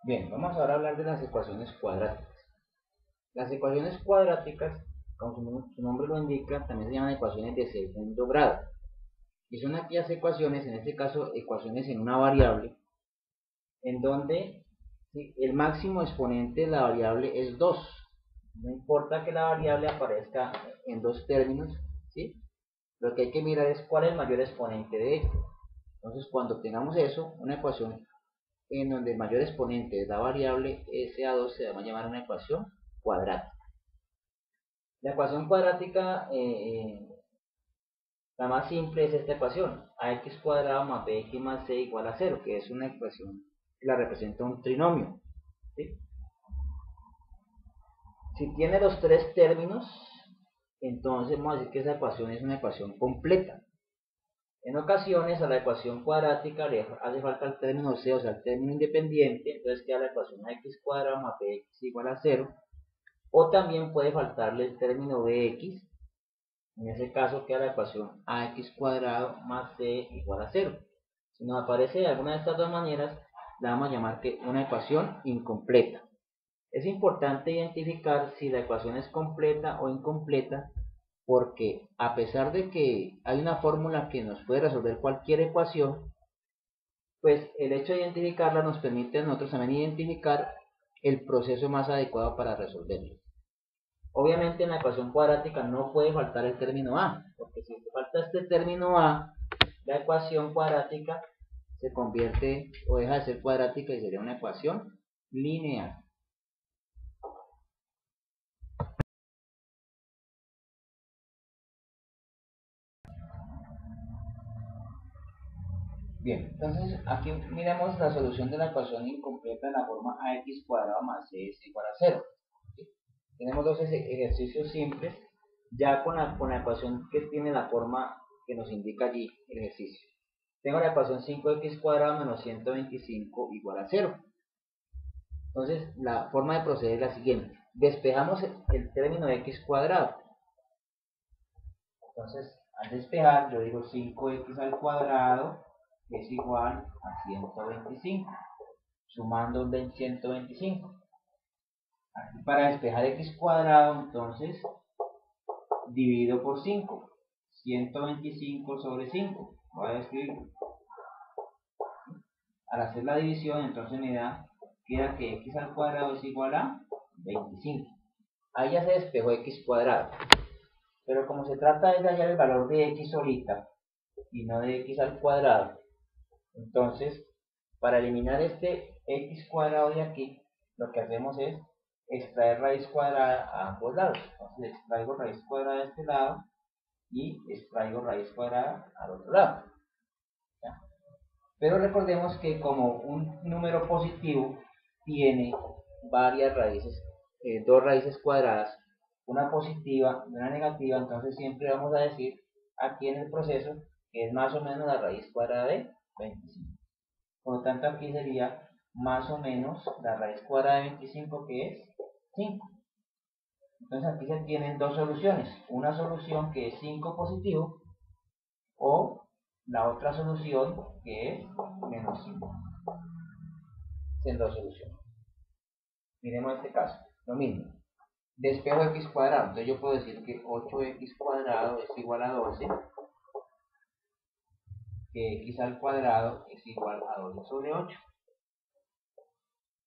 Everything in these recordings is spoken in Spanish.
Bien, vamos ahora a hablar de las ecuaciones cuadráticas. Las ecuaciones cuadráticas, como su nombre lo indica, también se llaman ecuaciones de segundo grado. Y son aquellas ecuaciones, en este caso ecuaciones en una variable, en donde el máximo exponente de la variable es 2. No importa que la variable aparezca en dos términos, ¿sí? Lo que hay que mirar es cuál es el mayor exponente de ello. Entonces, cuando tengamos eso, una ecuación en donde el mayor exponente es la variable SA2 se va a llamar una ecuación cuadrática. La ecuación cuadrática, la más simple es esta ecuación, ax cuadrado más bx más c igual a 0, que es una ecuación que la representa un trinomio, ¿sí? Si tiene los tres términos, entonces vamos a decir que esa ecuación es una ecuación completa. En ocasiones a la ecuación cuadrática le hace falta el término c, o sea, el término independiente, entonces queda la ecuación x cuadrado más bx igual a 0, o también puede faltarle el término bx, en ese caso queda la ecuación ax cuadrado más c igual a 0. Si nos aparece de alguna de estas dos maneras, la vamos a llamar que una ecuación incompleta. Es importante identificar si la ecuación es completa o incompleta, porque a pesar de que hay una fórmula que nos puede resolver cualquier ecuación, pues el hecho de identificarla nos permite a nosotros también identificar el proceso más adecuado para resolverla. Obviamente en la ecuación cuadrática no puede faltar el término a, porque si falta este término a, la ecuación cuadrática se convierte o deja de ser cuadrática y sería una ecuación lineal. Bien, entonces aquí miremos la solución de la ecuación incompleta en la forma ax cuadrado más c es igual a 0. ¿Sí? Tenemos dos ejercicios simples, ya con la ecuación que tiene la forma que nos indica allí el ejercicio. Tengo la ecuación 5x cuadrado menos 125 igual a 0. Entonces, la forma de proceder es la siguiente. Despejamos el término de x cuadrado. Entonces, al despejar, yo digo 5x al cuadrado es igual a 125, sumando el 125. Aquí para despejar x cuadrado, entonces, divido por 5. 125 sobre 5. Voy a escribir. Al hacer la división, entonces me da, queda que x al cuadrado es igual a 25. Ahí ya se despejó x cuadrado. Pero como se trata de hallar el valor de x solita y no de x al cuadrado, entonces para eliminar este x cuadrado de aquí, lo que hacemos es extraer raíz cuadrada a ambos lados. Entonces extraigo raíz cuadrada de este lado y extraigo raíz cuadrada al otro lado. ¿Ya? Pero recordemos que como un número positivo tiene varias raíces, dos raíces cuadradas, una positiva y una negativa, entonces siempre vamos a decir aquí en el proceso que es más o menos la raíz cuadrada de 25. Por lo tanto aquí sería más o menos la raíz cuadrada de 25, que es 5. Entonces aquí se tienen dos soluciones, una solución que es 5 positivo o la otra solución que es menos 5. En dos soluciones. Miremos este caso, lo mismo. Despejo x cuadrado, entonces yo puedo decir que 8x cuadrado es igual a 12, que x al cuadrado es igual a 12 sobre 8.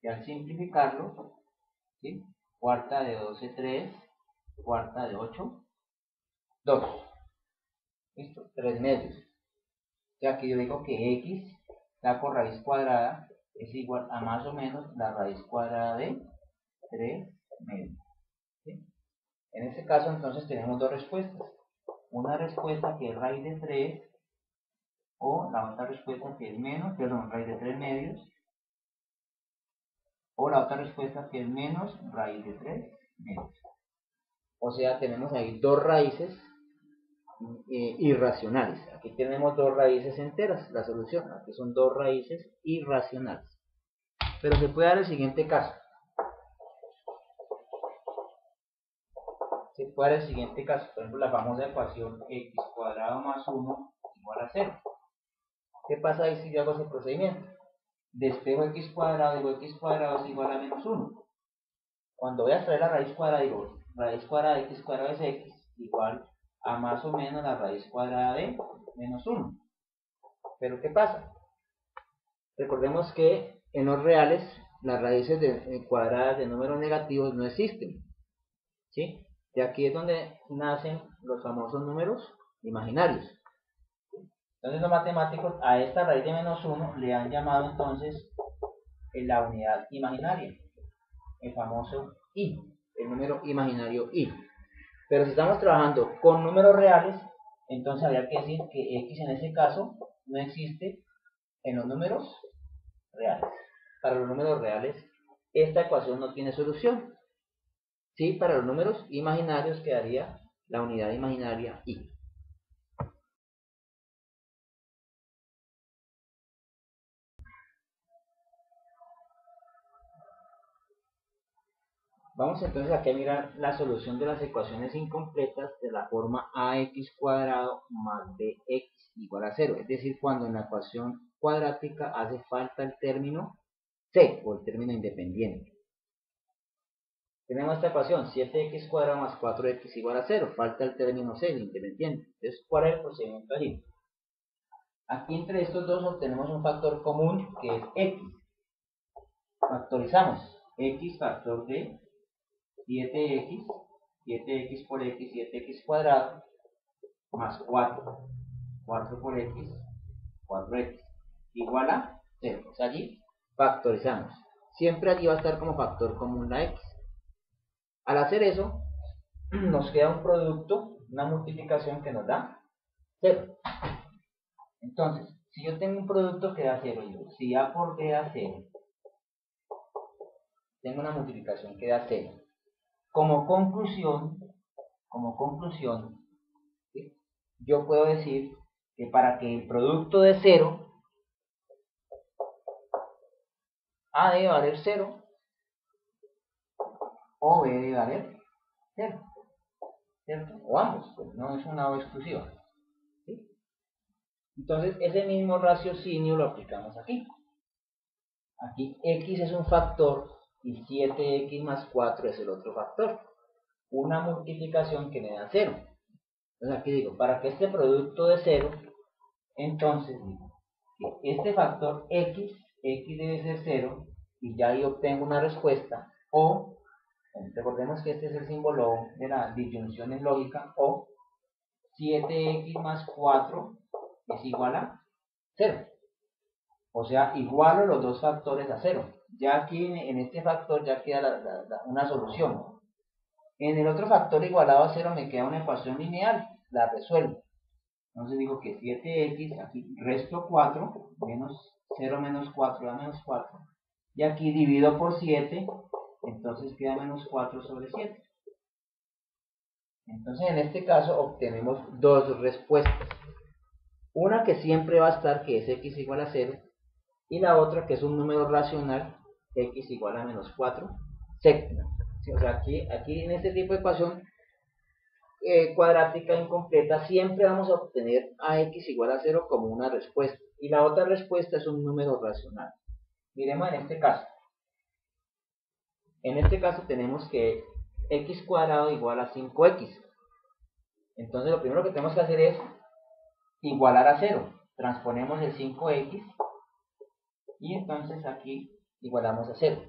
Y al simplificarlo, ¿sí? Cuarta de 12, 3, cuarta de 8, 2. ¿Listo? 3 medios. O sea que yo digo que x, saco raíz cuadrada, es igual a más o menos la raíz cuadrada de 3 medios. ¿Sí? En este caso entonces tenemos dos respuestas. Una respuesta que es raíz de 3 o la otra respuesta que es menos, perdón, raíz de 3 medios, o la otra respuesta que es menos raíz de 3 medios. O sea, tenemos ahí dos raíces irracionales. Aquí tenemos dos raíces enteras, la solución. Aquí son dos raíces irracionales. Pero se puede dar el siguiente caso. Se puede dar el siguiente caso. Por ejemplo, la famosa ecuación x cuadrado más 1 igual a 0. ¿Qué pasa ahí si yo hago ese procedimiento? de espejo x cuadrado, digo x cuadrado es igual a menos 1. Cuando voy a extraer la raíz cuadrada, digo raíz cuadrada de x cuadrado es x igual a más o menos la raíz cuadrada de menos 1. Pero ¿qué pasa? Recordemos que en los reales las raíces cuadradas de números negativos no existen, ¿sí? De aquí es donde nacen los famosos números imaginarios. Entonces los matemáticos a esta raíz de menos 1 le han llamado entonces la unidad imaginaria, el famoso i, el número imaginario i. Pero si estamos trabajando con números reales, entonces habría que decir que x en ese caso no existe en los números reales. Para los números reales, esta ecuación no tiene solución. Sí, para los números imaginarios quedaría la unidad imaginaria i. Vamos entonces aquí a mirar la solución de las ecuaciones incompletas de la forma ax cuadrado más bx igual a 0. Es decir, cuando en la ecuación cuadrática hace falta el término c o el término independiente. Tenemos esta ecuación, 7x cuadrado más 4x igual a 0. Falta el término c, el independiente. Entonces, ¿cuál es el procedimiento allí? Aquí entre estos dos obtenemos un factor común que es x. Factorizamos. X factor de 7x, 7x por x, 7x cuadrado, más 4, 4 por x, 4x, igual a 0. O sea, allí factorizamos. Siempre allí va a estar como factor común la x. Al hacer eso, nos queda un producto, una multiplicación que nos da 0. Entonces, si yo tengo un producto que da 0, digo, si a por b da 0, tengo una multiplicación que da 0. Como conclusión, ¿sí? Yo puedo decir que para que el producto de 0, a debe valer 0 o b debe valer 0, ¿cierto? O ambos, pues no es una o exclusiva, ¿sí? Entonces ese mismo raciocinio lo aplicamos aquí. Aquí x es un factor y 7x más 4 es el otro factor. Una multiplicación que me da 0. Entonces aquí digo, para que este producto de 0, entonces digo que este factor x debe ser 0, y ya ahí obtengo una respuesta, o, recordemos que este es el símbolo de la disyunción en lógica, o 7x más 4 es igual a 0. O sea, igualo los dos factores a 0. Ya aquí en este factor ya queda una solución. En el otro factor igualado a 0 me queda una ecuación lineal, la resuelvo. Entonces digo que 7x, aquí resto 4, menos 0 menos 4 da menos 4. Y aquí divido por 7, entonces queda menos 4 sobre 7. Entonces en este caso obtenemos dos respuestas. Una que siempre va a estar, que es x igual a 0, y la otra que es un número racional, x igual a menos 4 séptimas. ¿Sí? O sea, aquí en este tipo de ecuación cuadrática incompleta siempre vamos a obtener a x igual a 0 como una respuesta, y la otra respuesta es un número racional. Miremos en este caso. En este caso tenemos que x cuadrado igual a 5x. Entonces lo primero que tenemos que hacer es igualar a 0. Transponemos el 5x y entonces aquí igualamos a 0.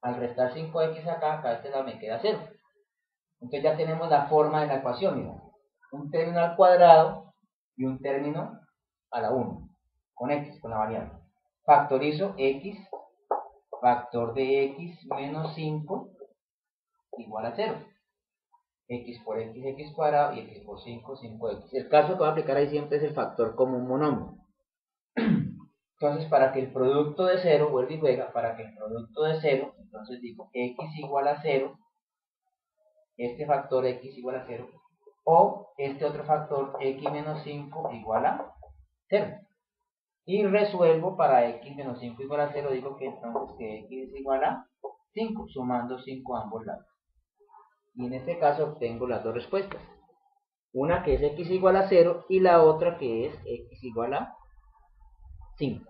Al restar 5x acá a este lado me queda 0. Entonces ya tenemos la forma de la ecuación, mira. Un término al cuadrado y un término a la 1, con x, con la variable. Factorizo x, factor de x menos 5, igual a 0. X por x, x cuadrado, y x por 5, 5x. El caso que voy a aplicar ahí siempre es el factor común monomio. Entonces, para que el producto de 0, vuelve y juega, para que el producto de 0, entonces digo x igual a 0, este factor x igual a 0, o este otro factor x menos 5 igual a 0. Y resuelvo para x menos 5 igual a 0, digo que entonces que x es igual a 5, sumando 5 a ambos lados. Y en este caso obtengo las dos respuestas. Una que es x igual a 0 y la otra que es x igual a 5.